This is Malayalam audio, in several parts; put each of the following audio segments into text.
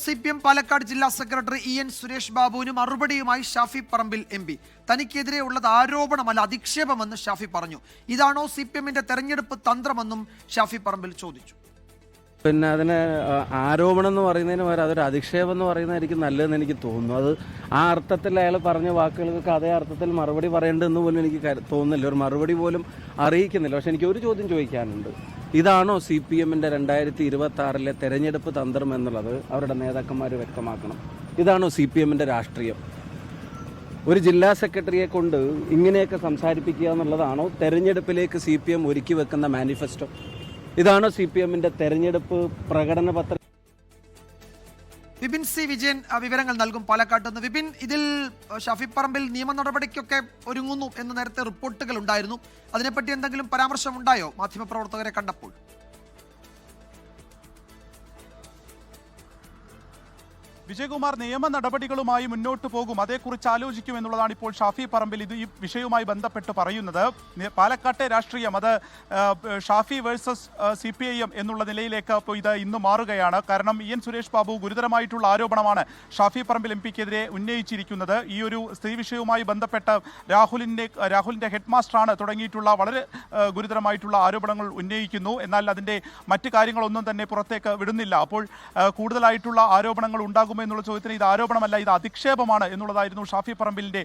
CPM പാലക്കാട് ജില്ലാ സെക്രട്ടറി EN സുരേഷ് ബാബുവിന് മറുപടിയുമായി ഷാഫി പറമ്പിൽ MP. തനിക്കെതിരെ ഉള്ളത് ആരോപണമല്ല, അധിക്ഷേപമെന്ന് ഷാഫി പറഞ്ഞു. ഇതാണോ CPMന്റെ തെരഞ്ഞെടുപ്പ് തന്ത്രമെന്നും ഷാഫി പറമ്പിൽ ചോദിച്ചു. പിന്നെ അതിന് ആരോപണം എന്ന് പറയുന്നതിന് പകരം അതൊരു അധിക്ഷേപം എന്ന് പറയുന്നതായിരിക്കും നല്ലതെന്ന് എനിക്ക് തോന്നുന്നു. അത് ആ അർത്ഥത്തിൽ അയാൾ പറഞ്ഞ വാക്കുകൾക്ക് അതേ അർത്ഥത്തിൽ മറുപടി പറയേണ്ടതെന്ന് പോലും എനിക്ക് തോന്നുന്നില്ല. ഒരു മറുപടി പോലും അറിയിക്കുന്നില്ല. പക്ഷെ എനിക്ക് ഒരു ചോദ്യം ചോദിക്കാനുണ്ട്. ഇതാണോ CPMന്റെ 2026 തെരഞ്ഞെടുപ്പ് തന്ത്രം എന്നുള്ളത് അവരുടെ നേതാക്കന്മാർ വ്യക്തമാക്കണം. ഇതാണോ CPMന്റെ രാഷ്ട്രീയം? ഒരു ജില്ലാ സെക്രട്ടറിയെ കൊണ്ട് ഇങ്ങനെയൊക്കെ സംസാരിപ്പിക്കുക എന്നുള്ളതാണോ തെരഞ്ഞെടുപ്പിലേക്ക് CPM ഒരുക്കി വെക്കുന്ന മാനിഫെസ്റ്റോ? ഇതാണോ CPMന്റെ തെരഞ്ഞെടുപ്പ് പ്രകടന പത്രം? വിപിൻ C. വിജയൻ വിവരങ്ങൾ നൽകും പാലക്കാട്ട് നിന്ന്. വിപിൻ, ഇതിൽ ഷാഫി പറമ്പിൽ നിയമ നടപടിക്കൊക്കെ ഒരുങ്ങുന്നു എന്ന് നേരത്തെ റിപ്പോർട്ടുകൾ ഉണ്ടായിരുന്നു. അതിനെപ്പറ്റി എന്തെങ്കിലും പരാമർശമുണ്ടായോ മാധ്യമപ്രവർത്തകരെ കണ്ടപ്പോൾ? വിജയകുമാർ, നിയമ നടപടികളുമായി മുന്നോട്ട് പോകും, അതേക്കുറിച്ച് ആലോചിക്കും എന്നുള്ളതാണ് ഇപ്പോൾ ഷാഫി പറമ്പിൽ ഈ വിഷയവുമായി ബന്ധപ്പെട്ട് പറയുന്നത്. പാലക്കാട്ടെ രാഷ്ട്രീയം അത് ഷാഫി വേഴ്സസ് CPIM എന്നുള്ള നിലയിലേക്ക് ഇപ്പോൾ ഇത് ഇന്ന് മാറുകയാണ്. കാരണം EN സുരേഷ് ബാബു ഗുരുതരമായിട്ടുള്ള ആരോപണമാണ് ഷാഫി പറമ്പിൽ MPക്കെതിരെ ഉന്നയിച്ചിരിക്കുന്നത്. ഈ ഒരു സ്ത്രീ വിഷയവുമായി ബന്ധപ്പെട്ട് രാഹുലിന്റെ ഹെഡ് മാസ്റ്ററാണ് തുടങ്ങിയിട്ടുള്ള വളരെ ഗുരുതരമായിട്ടുള്ള ആരോപണങ്ങൾ ഉന്നയിക്കുന്നു. എന്നാൽ അതിൻ്റെ മറ്റ് കാര്യങ്ങളൊന്നും തന്നെ പുറത്തേക്ക് വിടുന്നില്ല. അപ്പോൾ കൂടുതലായിട്ടുള്ള ആരോപണങ്ങൾ ഉണ്ടാകും എന്നുള്ള ചോദ്യത്തിന് ഇത് ആരോപണമല്ല, ഇത് അധിക്ഷേപമാണ് എന്നുള്ളതായിരുന്നു ഷാഫി പറമ്പിലിന്റെ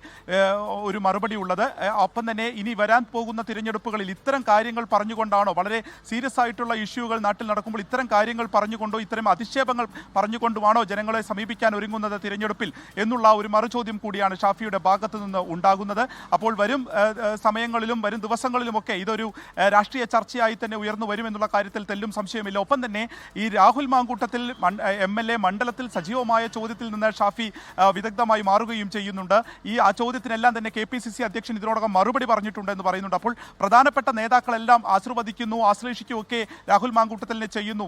ഒരു മറുപടി ഉള്ളത്. ഒപ്പം തന്നെ ഇനി വരാൻ പോകുന്ന തിരഞ്ഞെടുപ്പുകളിൽ ഇത്തരം കാര്യങ്ങൾ പറഞ്ഞുകൊണ്ടാണോ, വളരെ സീരിയസ് ആയിട്ടുള്ള ഇഷ്യൂകൾ നാട്ടിൽ നടക്കുമ്പോൾ ഇത്തരം കാര്യങ്ങൾ പറഞ്ഞുകൊണ്ടോ ഇത്തരം അധിക്ഷേപങ്ങൾ പറഞ്ഞുകൊണ്ടുമാണോ ജനങ്ങളെ സമീപിക്കാൻ ഒരുങ്ങുന്നത് തിരഞ്ഞെടുപ്പിൽ എന്നുള്ള ഒരു മറുചോദ്യം കൂടിയാണ് ഷാഫിയുടെ ഭാഗത്തു നിന്ന് ഉണ്ടാകുന്നത്. അപ്പോൾ വരും സമയങ്ങളിലും വരും ദിവസങ്ങളിലുമൊക്കെ ഇതൊരു രാഷ്ട്രീയ ചർച്ചയായി തന്നെ ഉയർന്നു വരുമെന്നുള്ള കാര്യത്തിൽ തെല്ലും സംശയമില്ല. ഒപ്പം തന്നെ ഈ രാഹുൽ മാങ്കൂട്ടത്തിൽ MLA മണ്ഡലത്തിൽ സജീവമായ ചോദ്യത്തിൽ നിന്ന് ഷാഫി വിദഗ്ധമായി മാറുകയും ചെയ്യുന്നുണ്ട്. ആ ചോദ്യത്തിനെല്ലാം തന്നെ KPCC അധ്യക്ഷൻ ഇതിനോടകം മറുപടി പറഞ്ഞിട്ടുണ്ട് എന്ന് പറയുന്നുണ്ട്. അപ്പോൾ പ്രധാനപ്പെട്ട നേതാക്കളെല്ലാം ആശ്രയിക്കുകയും ഒക്കെ രാഹുൽ മാങ്കൂട്ടത്തിലിനെ ചെയ്യുന്നു.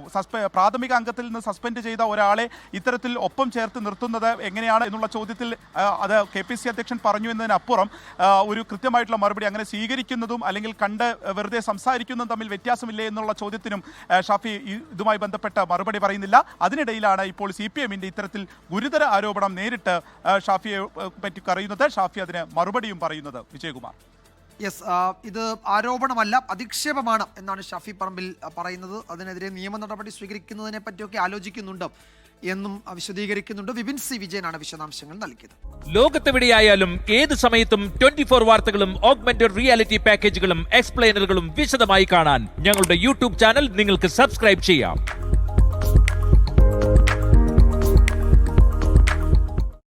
പ്രാഥമിക അംഗത്തിൽ നിന്ന് സസ്പെൻഡ് ചെയ്ത ഒരാളെ ഇത്തരത്തിൽ ഒപ്പം ചേർത്ത് നിർത്തുന്നത് എങ്ങനെയാണ് എന്നുള്ള ചോദ്യത്തിൽ അത് KPCC അധ്യക്ഷൻ പറഞ്ഞു എന്നതിനപ്പുറം ഒരു കൃത്യമായിട്ടുള്ള മറുപടി അങ്ങനെ സ്വീകരിക്കുന്നതും അല്ലെങ്കിൽ കണ്ട് വെറുതെ സംസാരിക്കുന്നതും തമ്മിൽ വ്യത്യാസമില്ലേ എന്നുള്ള ചോദ്യത്തിനും ഷാഫി ഇതുമായി ബന്ധപ്പെട്ട മറുപടി പറയുന്നില്ല. അതിനിടയിലാണ് ഇപ്പോൾ CPMന്റെ ഇത്തരത്തിൽ ഗുരുതര ആരോപണം നേരിട്ട് ഷാഫിയെ പറ്റി പറയുന്നത്, ഷാഫി അതിന് മറുപടിയും പറയുന്നത്. വിജയകുമാർ, യെസ്, ഇത് ആരോപണമല്ല, അധിക്ഷേപമാണ് എന്നാണ് ഷാഫി പറമ്പിൽ പറയുന്നത്. അതിനെതിരെ നിയമ നടപടി സ്വീകരിക്കുന്നതിനെ പറ്റിയൊക്കെ ആലോചിക്കുന്നുണ്ട് എന്നും വിശദീകരിക്കുന്നുണ്ട്. വിപിൻ C. വിജയനാണ് വിശദാംശങ്ങൾ നൽകിയത്. ലോകത്തെവിടെയായാലും ഏത് സമയത്തും 24 വാർത്തകളും ഓഗ്മെന്റഡ് റിയാലിറ്റി പാക്കേജുകളും എക്സ്പ്ലെയിനറുകളും വിശദമായി കാണാൻ ഞങ്ങളുടെ YouTube ചാനൽ നിങ്ങൾക്ക് സബ്സ്ക്രൈബ് ചെയ്യാം.